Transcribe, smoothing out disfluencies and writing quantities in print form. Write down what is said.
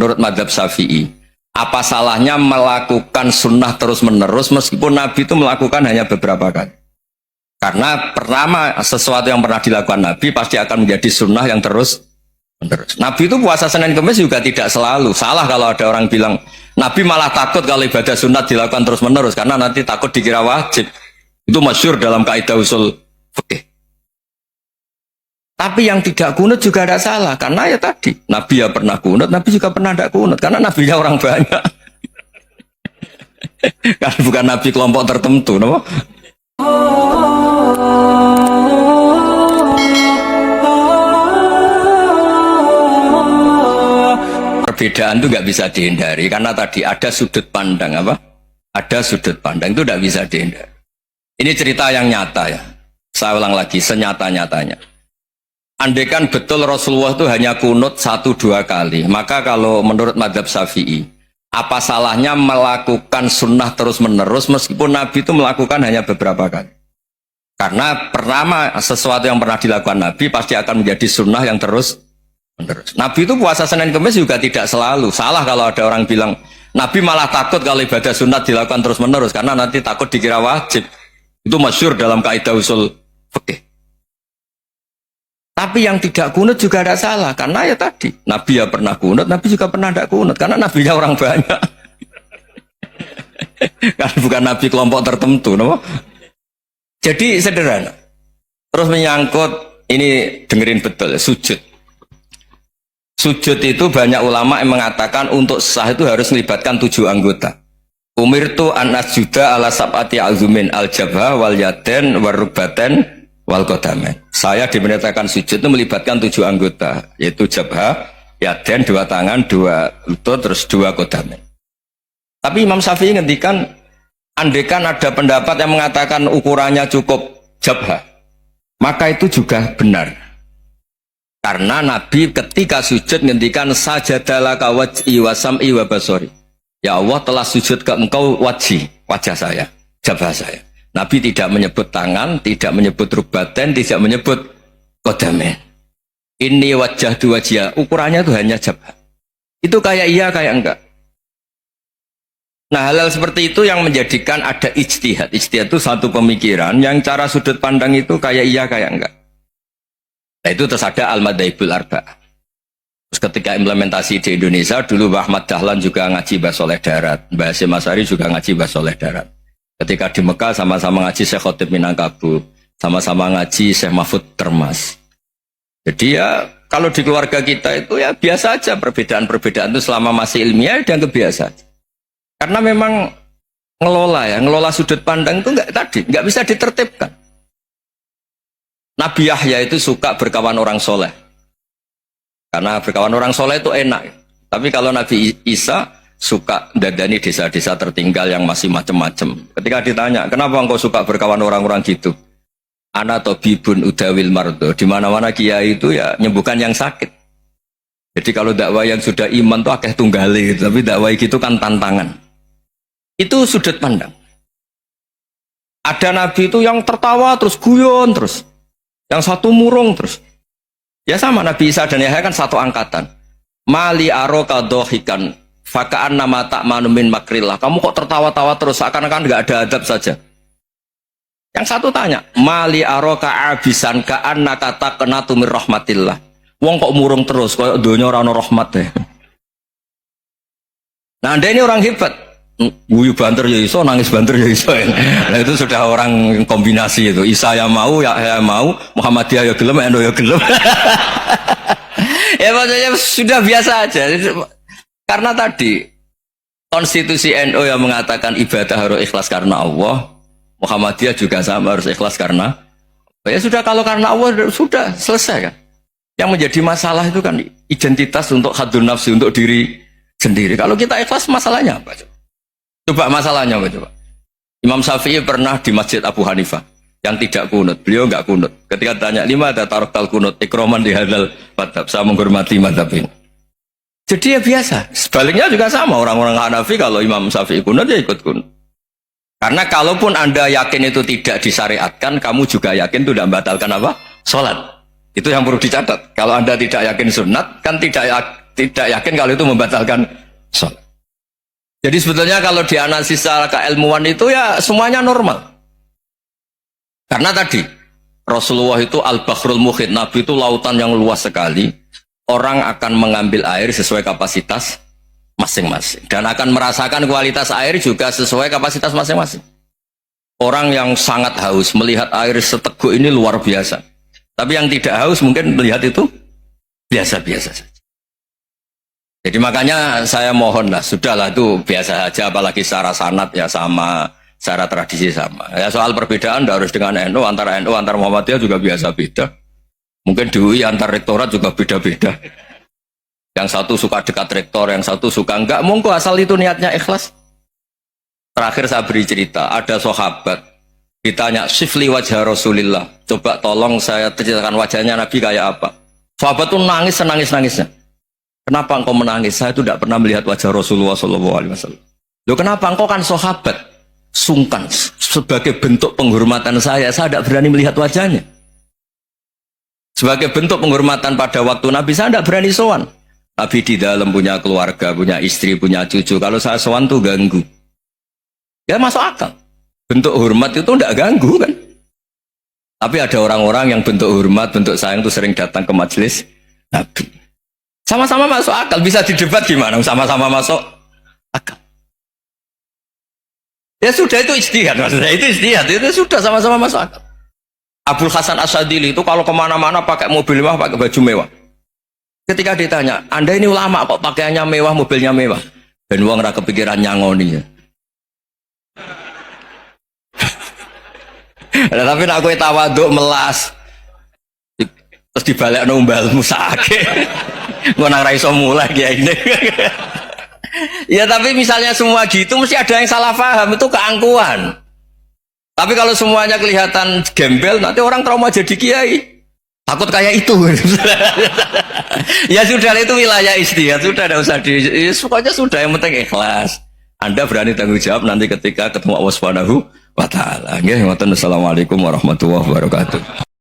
menurut mazhab Syafi'i, apa salahnya melakukan sunnah terus-menerus meskipun Nabi itu melakukan hanya beberapa kali? Karena pertama, sesuatu yang pernah dilakukan Nabi pasti akan menjadi sunnah yang terus-menerus. Nabi itu puasa Senin Kemis juga tidak selalu. Salah kalau ada orang bilang, Nabi malah takut kalau ibadah sunat dilakukan terus-menerus karena nanti takut dikira wajib. Itu masyhur dalam kaidah usul fikih. Tapi yang tidak kunut juga ada salah karena ya tadi Nabi ya pernah kunut, Nabi juga pernah tidak kunut karena nabinya orang banyak. Karena bukan Nabi kelompok tertentu, no? Perbedaan itu nggak bisa dihindari karena tadi ada sudut pandang apa? Ada sudut pandang itu tidak bisa dihindari. Ini cerita yang nyata ya. Saya ulang lagi, senyata-nyatanya. Andaikan betul Rasulullah itu hanya kunut 1-2 kali, maka kalau menurut mazhab Syafi'i, apa salahnya melakukan sunnah terus-menerus meskipun Nabi itu melakukan hanya beberapa kali? Karena pertama, sesuatu yang pernah dilakukan Nabi pasti akan menjadi sunnah yang terus-menerus. Nabi itu puasa Senin Kemis juga tidak selalu. Salah kalau ada orang bilang, Nabi malah takut kalau ibadah sunat dilakukan terus-menerus karena nanti takut dikira wajib. Itu masyhur dalam kaidah usul fikih. Tapi yang tidak kunut juga ada salah karena ya tadi Nabi ya pernah kunut, Nabi juga pernah tidak kunut karena nabinya orang banyak. Karena bukan Nabi kelompok tertentu, no? Jadi sederhana. Terus menyangkut ini dengerin betul ya, sujud. Sujud itu banyak ulama yang mengatakan untuk sah itu harus melibatkan 7 anggota. Umirtu an asjuda ala sab'ati azumin al-jabha wal yaden wal rukbaten wal qadamen. Saya diperintahkan sujud itu melibatkan 7 anggota, yaitu jabha, yaden 2 tangan, 2 lutut, terus 2 qadamen. Tapi Imam Syafi'i ngendikan, andaikan ada pendapat yang mengatakan ukurannya cukup jabha, maka itu juga benar. Karena Nabi ketika sujud ngendikan sajadalaka waj'i wa sam'i wa basori. Ya Allah telah sujud ke engkau wajah saya, jabha saya. Nabi tidak menyebut tangan, tidak menyebut rukbaten, tidak menyebut qadamen. Ini wajah dua wajah, ukurannya itu hanya jabha. Itu kayak iya, kayak enggak. Nah, hal-hal seperti itu yang menjadikan ada ijtihad. Ijtihad itu satu pemikiran yang cara sudut pandang itu kayak iya, kayak enggak. Nah, itu terus ada al-madhaibul arba'ah. Terus ketika implementasi di Indonesia, dulu Mbah Ahmad Dahlan juga ngaji Bahasa Soleh Darat, Mbah Hasyim Asy'ari juga ngaji Bahasa Soleh Darat. Ketika di Mekah sama-sama ngaji Syekh Khotib Minangkabau, sama-sama ngaji Syekh Mahfud Termas. Jadi ya kalau di keluarga kita itu ya biasa aja, perbedaan-perbedaan itu selama masih ilmiah dan kebiasaan. Karena memang ngelola sudut pandang itu nggak bisa ditertibkan. Nabi Yahya itu suka berkawan orang soleh. Karena berkawan orang soleh itu enak. Tapi kalau Nabi Isa suka dadani desa-desa tertinggal yang masih macam-macam. Ketika ditanya, kenapa engkau suka berkawan orang-orang gitu? Ana tobibun udawil mardo. Di mana-mana kiai itu ya nyembuhkan yang sakit. Jadi kalau dakwah yang sudah iman tuh akeh tunggali gitu. Tapi dakwah gitu kan tantangan. Itu sudut pandang. Ada nabi itu yang tertawa terus guyon terus. Yang satu murung terus. Ya sama Nabi Isa dan Yahya kan satu angkatan. Mali aroka dohikan fakaan nama tak manumin makrillah. Kamu kok tertawa-tawa terus seakan-akan nggak ada adab saja. Yang satu tanya, Mali aroka abisan kaan nakata kenatu mir rahmatillah. Wong kok murung terus, kok dunia orang rahmat deh. Nah, Anda ini orang hebat. Guyu banter ya iso, nangis banter ya iso. Nah, itu sudah orang kombinasi itu. Isa ya mau, ya mau, Muhammadiyah ya gelem, NU ya gelem. Ya maksudnya sudah biasa aja. Karena tadi konstitusi NU yang mengatakan ibadah harus ikhlas karena Allah, Muhammadiyah juga sama harus ikhlas karena ya sudah, kalau karena Allah sudah selesai kan. Yang menjadi masalah itu kan identitas untuk hadun nafsi, untuk diri sendiri. Kalau kita ikhlas masalahnya apa? Coba masalahnya apa coba? Imam Syafi'i pernah di Masjid Abu Hanifah yang tidak kunut. Beliau enggak kunut. Ketika tanya, lima ada tarokal kunut, ikroman di hadal madhab. Saya menghormati madhab ini. Jadi ya biasa. Sebaliknya juga sama. Orang-orang Hanafi kalau Imam Syafi'i kunut ya ikut kunut. Karena kalaupun Anda yakin itu tidak disyariatkan, kamu juga yakin itu tidak membatalkan apa? Sholat. Itu yang perlu dicatat. Kalau Anda tidak yakin sunat, kan tidak tidak yakin kalau itu membatalkan sholat. Jadi sebetulnya kalau dianalisis secara keilmuan itu ya semuanya normal. Karena tadi Rasulullah itu al-bahrul muhit, Nabi itu lautan yang luas sekali. Orang akan mengambil air sesuai kapasitas masing-masing dan akan merasakan kualitas air juga sesuai kapasitas masing-masing. Orang yang sangat haus melihat air seteguk ini luar biasa. Tapi yang tidak haus mungkin melihat itu biasa-biasa saja. Jadi makanya saya mohon lah, sudahlah itu biasa saja, apalagi secara sanad ya sama, secara tradisi sama. Ya soal perbedaan tidak harus dengan NU, antara Muhammadiyah juga biasa beda. Mungkin di UI antar rektorat juga beda-beda. Yang satu suka dekat rektor, yang satu suka enggak. Monggo asal itu niatnya ikhlas. Terakhir saya beri cerita, ada sahabat ditanya, "Sifli wajah Rasulillah." Coba tolong saya ceritakan wajahnya Nabi kayak apa. Sahabat itu nangis senangis-nangisnya. Kenapa engkau menangis? Saya itu tidak pernah melihat wajah Rasulullah SAW. Loh kenapa? Engkau kan sahabat. Sungkan. Sebagai bentuk penghormatan saya tidak berani melihat wajahnya. Sebagai bentuk penghormatan pada waktu Nabi, saya tidak berani sowan. Nabi di dalam punya keluarga, punya istri, punya cucu. Kalau saya sowan tuh ganggu. Ya masuk akal. Bentuk hormat itu tidak ganggu kan. Tapi ada orang-orang yang bentuk hormat, bentuk sayang itu sering datang ke majelis Nabi. Sama-sama masuk akal, bisa didebat gimana? Sama-sama masuk akal. Ya sudah itu ijtihad, maksudnya itu ijtihad, itu sudah sama-sama masuk akal. Abul Hasan Asyadili itu kalau kemana-mana pakai mobil mewah, pakai baju mewah. Ketika ditanya, Anda ini ulama kok pakaiannya mewah, mobilnya mewah? Dan uang rakyat kepikiran nyangoni ya. Tapi nak kowe tawaduk melas, terus dibalik nombal musake. Ngonang raiso mulai ya ini. Ya tapi misalnya semua gitu mesti ada yang salah paham, itu keangkuhan. Tapi kalau semuanya kelihatan gembel, nanti orang trauma jadi kiai. Takut kayak itu. Ya sudah, itu wilayah ijtihad, sudah tidak usah pokoknya sudah, yang penting ikhlas. Anda berani tanggung jawab nanti ketika ketemu Allah Subhanahu wa taala. Nggih, ngoten. Assalamualaikum warahmatullahi wabarakatuh.